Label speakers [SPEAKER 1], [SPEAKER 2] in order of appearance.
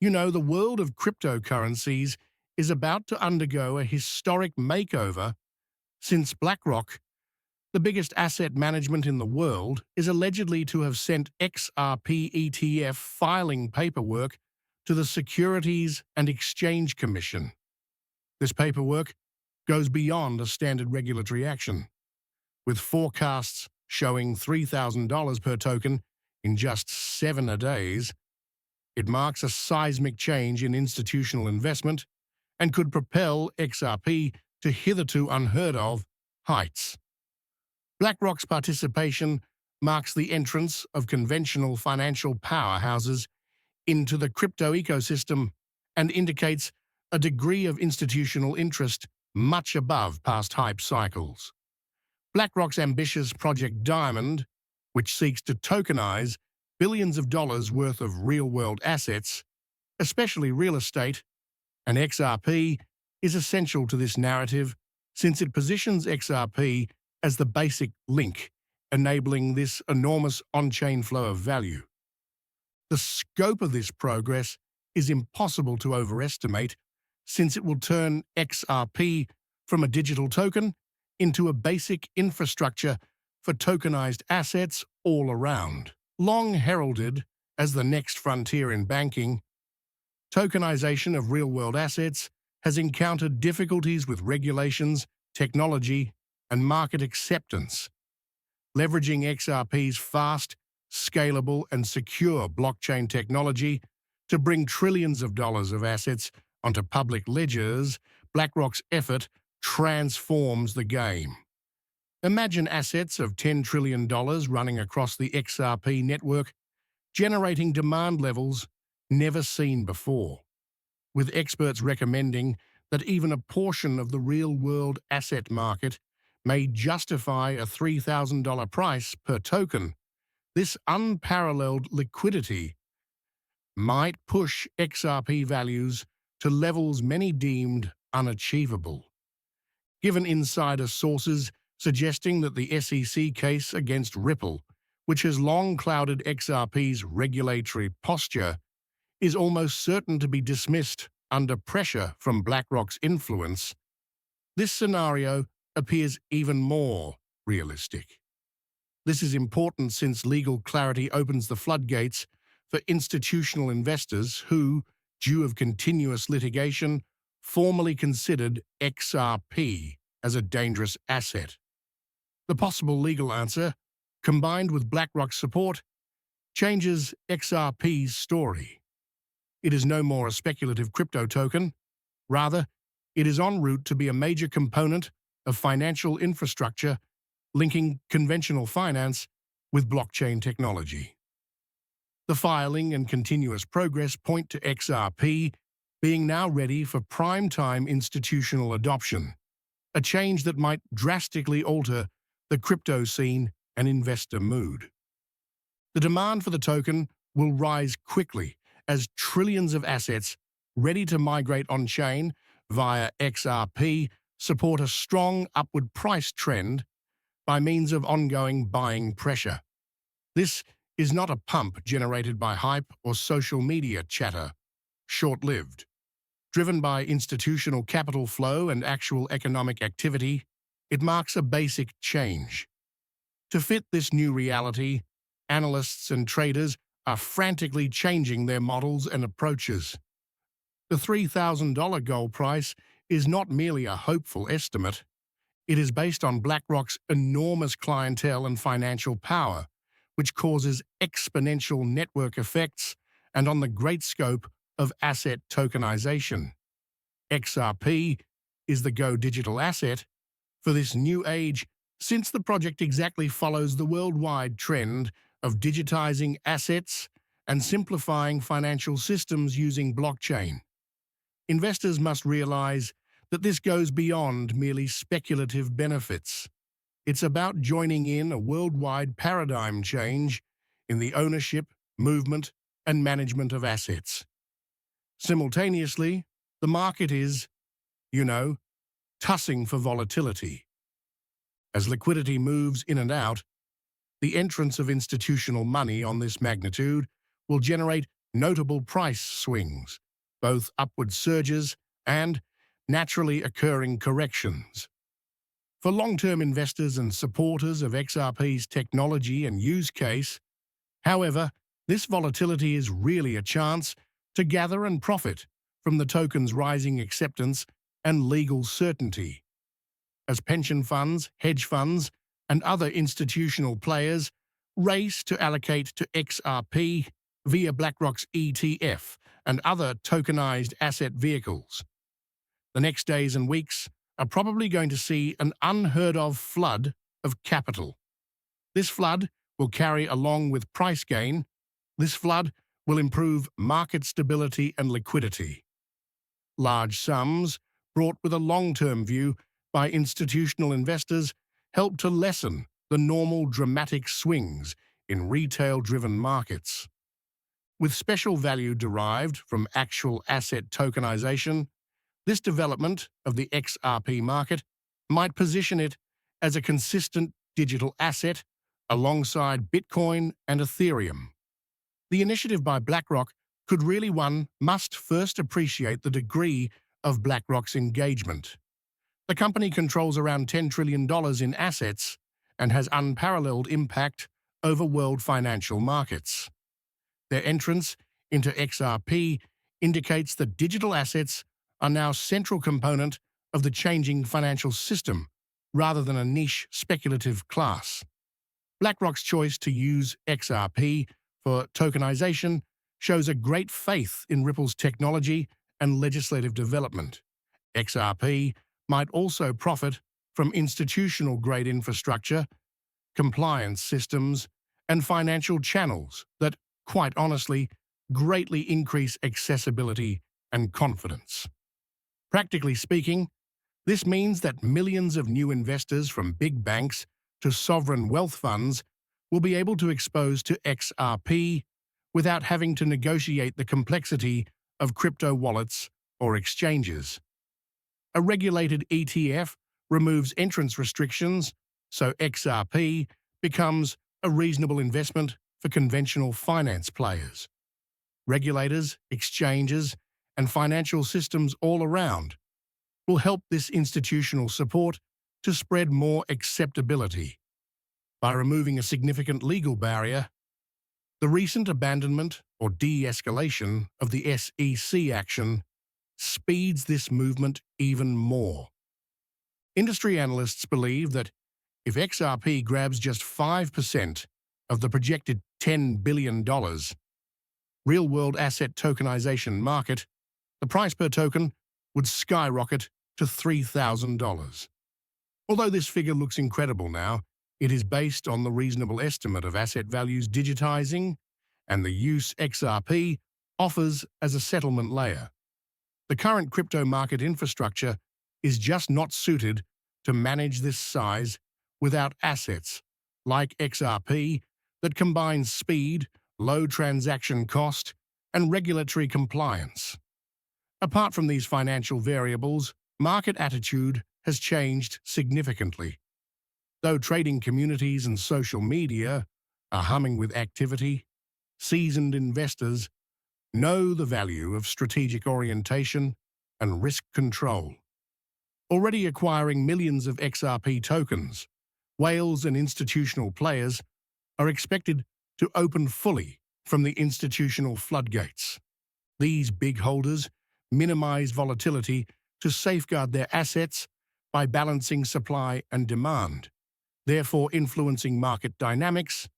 [SPEAKER 1] The world of cryptocurrencies is about to undergo a historic makeover since BlackRock, the biggest asset management in the world, is allegedly to have sent XRP ETF filing paperwork to the Securities and Exchange Commission. This paperwork goes beyond a standard regulatory action, with forecasts showing $3,000 per token in just 7 days. It marks a seismic change in institutional investment and could propel XRP to hitherto unheard-of heights. BlackRock's participation marks the entrance of conventional financial powerhouses into the crypto ecosystem and indicates a degree of institutional interest much above past hype cycles. BlackRock's ambitious Project Diamond, which seeks to tokenize billions of dollars worth of real-world assets, especially real estate, and XRP, is essential to this narrative since it positions XRP as the basic link, enabling this enormous on-chain flow of value. The scope of this progress is impossible to overestimate since it will turn XRP from a digital token into a basic infrastructure for tokenized assets all around. Long heralded as the next frontier in banking, tokenization of real-world assets has encountered difficulties with regulations, technology, and market acceptance. Leveraging XRP's fast, scalable, and secure blockchain technology to bring trillions of dollars of assets onto public ledgers, BlackRock's effort transforms the game. Imagine assets of $10 trillion running across the XRP network, generating demand levels never seen before, with experts recommending that even a portion of the real-world asset market may justify a $3,000 price per token. This unparalleled liquidity might push XRP values to levels many deemed unachievable. Given insider sources suggesting that the SEC case against Ripple, which has long clouded XRP's regulatory posture, is almost certain to be dismissed under pressure from BlackRock's influence, this scenario appears even more realistic. This is important since legal clarity opens the floodgates for institutional investors who, due of continuous litigation, formally considered XRP as a dangerous asset. The possible legal answer, combined with BlackRock's support, changes XRP's story. It is no more a speculative crypto token. Rather, it is en route to be a major component of financial infrastructure linking conventional finance with blockchain technology. The filing and continuous progress point to XRP being now ready for prime-time institutional adoption, a change that might drastically alter the crypto scene and investor mood. The demand for the token will rise quickly as trillions of assets ready to migrate on-chain via XRP support a strong upward price trend by means of ongoing buying pressure. This is not a pump generated by hype or social media chatter, short-lived. Driven by institutional capital flow and actual economic activity, it marks a basic change. To fit this new reality, analysts and traders are frantically changing their models and approaches. The $3,000 goal price is not merely a hopeful estimate. It is based on BlackRock's enormous clientele and financial power, which causes exponential network effects, and on the great scope of asset tokenization. XRP is the Go digital asset for this new age, since the project exactly follows the worldwide trend of digitizing assets and simplifying financial systems using blockchain. Investors must realize that this goes beyond merely speculative benefits. It's about joining in a worldwide paradigm change in the ownership, movement, and management of assets. Simultaneously, the market is, tussing for volatility. As liquidity moves in and out, the entrance of institutional money on this magnitude will generate notable price swings, both upward surges and naturally occurring corrections. For long-term investors and supporters of XRP's technology and use case, however, this volatility is really a chance to gather and profit from the token's rising acceptance and legal certainty. As pension funds, hedge funds, and other institutional players race to allocate to XRP via BlackRock's ETF and other tokenized asset vehicles. The next days and weeks are probably going to see an unheard-of flood of capital. This flood will carry along with price gain. This flood will improve market stability and liquidity. Large sums, brought with a long-term view by institutional investors, help to lessen the normal dramatic swings in retail-driven markets. With special value derived from actual asset tokenization, this development of the XRP market might position it as a consistent digital asset alongside Bitcoin and Ethereum. The initiative by BlackRock could really one must first appreciate the degree of BlackRock's engagement. The company controls around $10 trillion in assets and has unparalleled impact over world financial markets. Their entrance into XRP indicates that digital assets are now a central component of the changing financial system, rather than a niche speculative class. BlackRock's choice to use XRP for tokenization shows a great faith in Ripple's technology and legislative development. XRP might also profit from institutional-grade infrastructure, compliance systems, and financial channels that, quite honestly, greatly increase accessibility and confidence. Practically speaking, this means that millions of new investors from big banks to sovereign wealth funds will be able to expose to XRP without having to negotiate the complexity of crypto wallets or exchanges. A regulated ETF removes entrance restrictions, so XRP becomes a reasonable investment for conventional finance players. Regulators, exchanges, and financial systems all around will help this institutional support to spread more acceptability. By removing a significant legal barrier, the recent abandonment or de-escalation of the SEC action speeds this movement even more. Industry analysts believe that if XRP grabs just 5% of the projected $10 billion real-world asset tokenization market, the price per token would skyrocket to $3,000. Although this figure looks incredible now, it is based on the reasonable estimate of asset values digitizing and the use XRP offers as a settlement layer. The current crypto market infrastructure is just not suited to manage this size without assets like XRP that combines speed, low transaction cost, and regulatory compliance. Apart from these financial variables, market attitude has changed significantly. Though trading communities and social media are humming with activity, seasoned investors know the value of strategic orientation and risk control. Already acquiring millions of XRP tokens, whales and institutional players are expected to open fully from the institutional floodgates. These big holders minimize volatility to safeguard their assets by balancing supply and demand, therefore influencing market dynamics